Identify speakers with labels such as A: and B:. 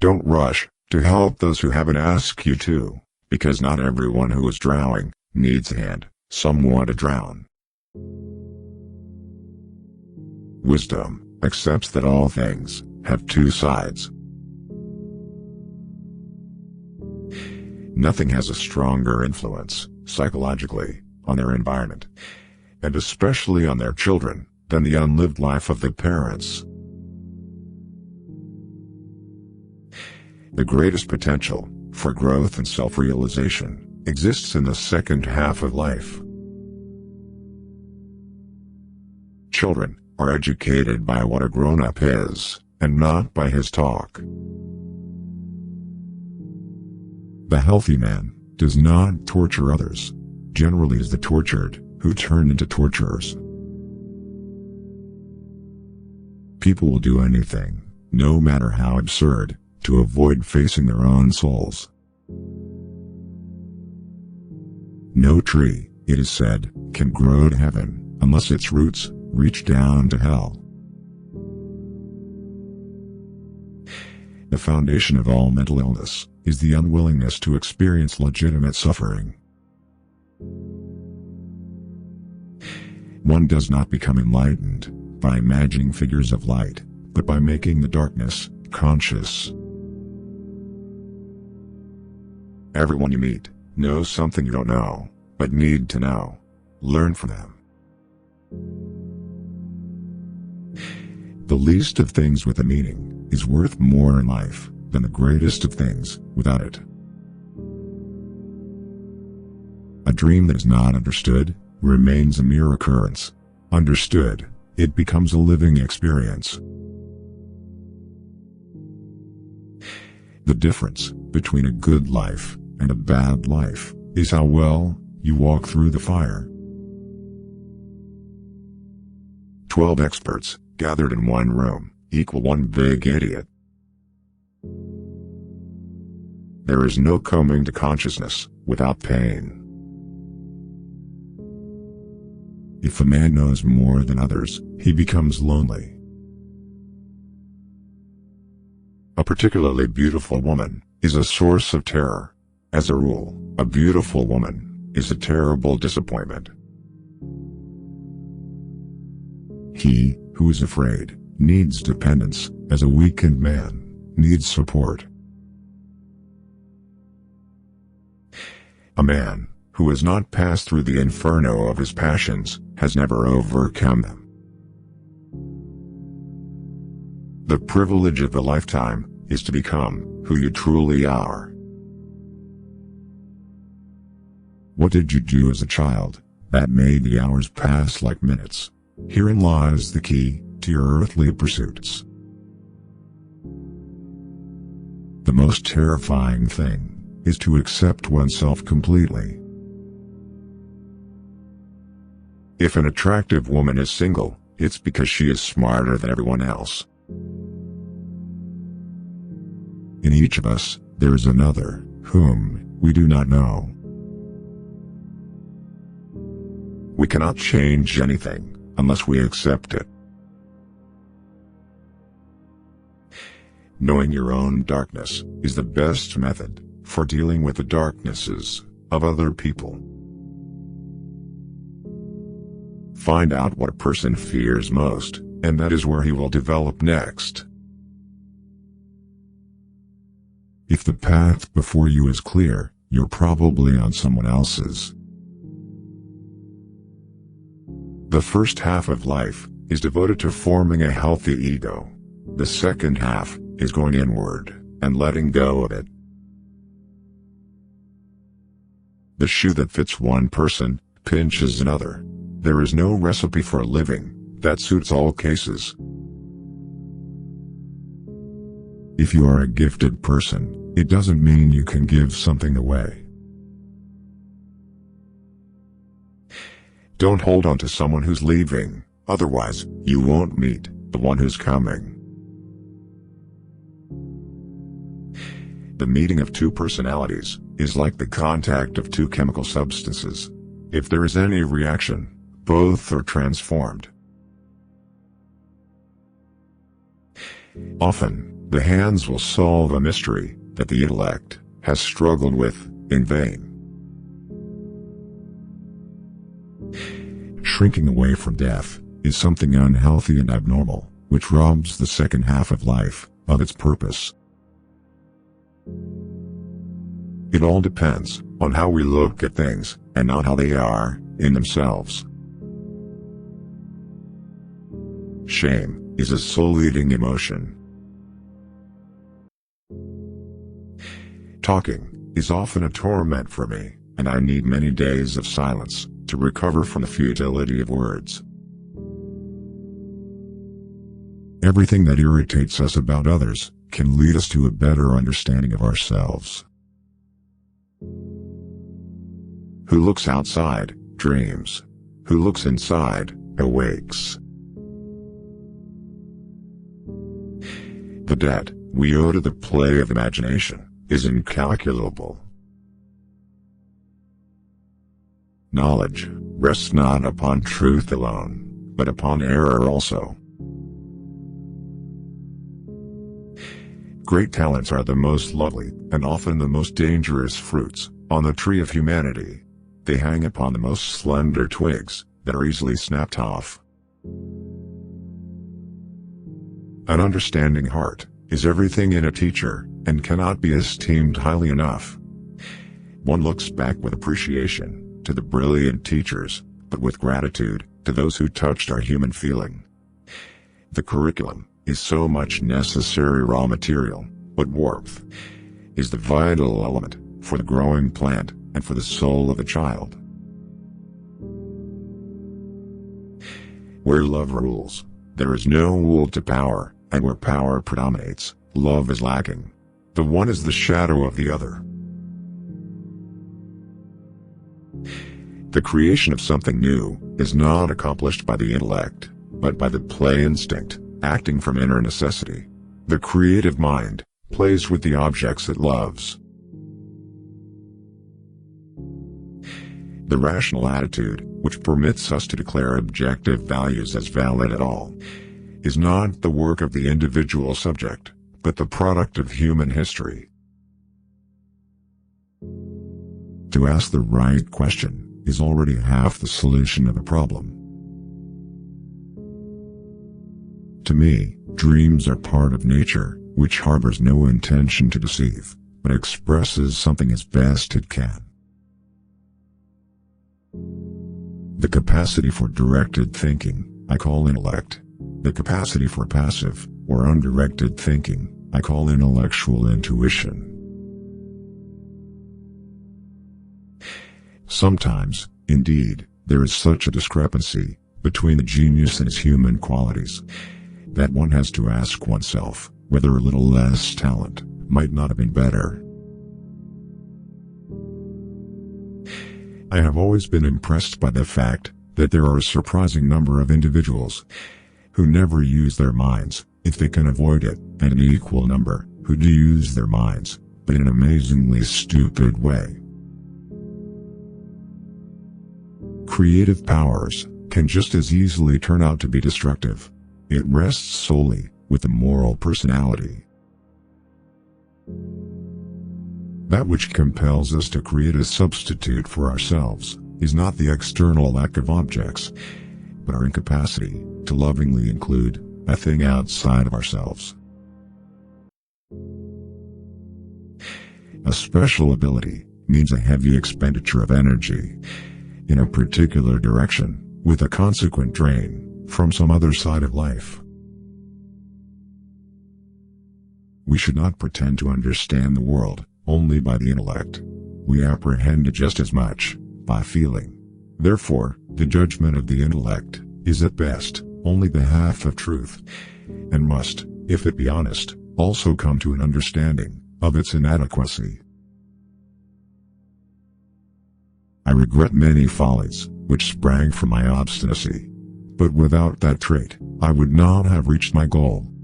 A: Don't rush to help those who haven't asked you to, because not everyone who is drowning needs a hand. Some want to drown. Wisdom accepts that all things have two sides. Nothing has a stronger influence, psychologically, on their environment, and especially on their children, than the unlived life of their parents. The greatest potential for growth and self-realization exists in the second half of life. Children are educated by what a grown-up is, and not by his talk. The healthy man does not torture others. Generally, it is the tortured who turn into torturers. People will do anything, no matter how absurd, to avoid facing their own souls. No tree, it is said, can grow to heaven unless its roots reach down to hell. The foundation of all mental illness is the unwillingness to experience legitimate suffering. One does not become enlightened by imagining figures of light, but by making the darkness conscious. Everyone you meet knows something you don't know, but need to know. Learn from them. The least of things with a meaning is worth more in life than the greatest of things without it. A dream that is not understood remains a mere occurrence. Understood, it becomes a living experience. The difference between a good life and a bad life is how well you walk through the fire. 12 experts gathered in one room equal one big idiot. There is no coming to consciousness without pain. If a man knows more than others, he becomes lonely. A particularly beautiful woman is a source of terror. As a rule, a beautiful woman is a terrible disappointment. He who is afraid needs dependence, as a weakened man needs support. A man who has not passed through the inferno of his passions has never overcome them. The privilege of a lifetime is to become who you truly are. What did you do as a child that made the hours pass like minutes? Herein lies the key to your earthly pursuits. The most terrifying thing is to accept oneself completely. If an attractive woman is single, it's because she is smarter than everyone else. In each of us, there is another, whom we do not know. We cannot change anything unless we accept it. Knowing your own darkness is the best method for dealing with the darknesses of other people. Find out what a person fears most, and that is where he will develop next. If the path before you is clear, you're probably on someone else's. The first half of life is devoted to forming a healthy ego. The second half is going inward and letting go of it. The shoe that fits one person pinches another. There is no recipe for a living that suits all cases. If you are a gifted person, it doesn't mean you can give something away. Don't hold on to someone who's leaving, otherwise, you won't meet the one who's coming. The meeting of two personalities is like the contact of two chemical substances. If there is any reaction, both are transformed. Often, the hands will solve a mystery that the intellect has struggled with in vain. Shrinking away from death is something unhealthy and abnormal, which robs the second half of life of its purpose. It all depends on how we look at things, and not how they are in themselves. Shame is a soul-eating emotion. Talking is often a torment for me, and I need many days of silence to recover from the futility of words. Everything that irritates us about others can lead us to a better understanding of ourselves. Who looks outside, dreams. Who looks inside, awakes. The debt we owe to the play of imagination is incalculable. Knowledge rests not upon truth alone, but upon error also. Great talents are the most lovely, and often the most dangerous fruits, on the tree of humanity. They hang upon the most slender twigs, that are easily snapped off. An understanding heart is everything in a teacher, and cannot be esteemed highly enough. One looks back with appreciation to the brilliant teachers, but with gratitude to those who touched our human feeling. The curriculum is so much necessary raw material, but warmth is the vital element for the growing plant and for the soul of a child. Where love rules, there is no will to power, and where power predominates, love is lacking. The one is the shadow of the other. The creation of something new is not accomplished by the intellect, but by the play instinct, acting from inner necessity. The creative mind plays with the objects it loves. The rational attitude, which permits us to declare objective values as valid at all, is not the work of the individual subject, but the product of human history. To ask the right question is already half the solution of the problem. To me, dreams are part of nature, which harbors no intention to deceive, but expresses something as best it can. The capacity for directed thinking, I call intellect. The capacity for passive, or undirected thinking, I call intellectual intuition. Sometimes, indeed, there is such a discrepancy between the genius and his human qualities, that one has to ask oneself whether a little less talent might not have been better. I have always been impressed by the fact that there are a surprising number of individuals who never use their minds, if they can avoid it, and an equal number who do use their minds, but in an amazingly stupid way. Creative powers can just as easily turn out to be destructive. It rests solely with the moral personality. That which compels us to create a substitute for ourselves is not the external lack of objects, but our incapacity to lovingly include a thing outside of ourselves. A special ability means a heavy expenditure of energy in a particular direction, with a consequent drain from some other side of life. We should not pretend to understand the world only by the intellect. We apprehend it just as much by feeling. Therefore, the judgment of the intellect is at best only the half of truth, and must, if it be honest, also come to an understanding of its inadequacy. I regret many follies which sprang from my obstinacy, but without that trait, I would not have reached my goal.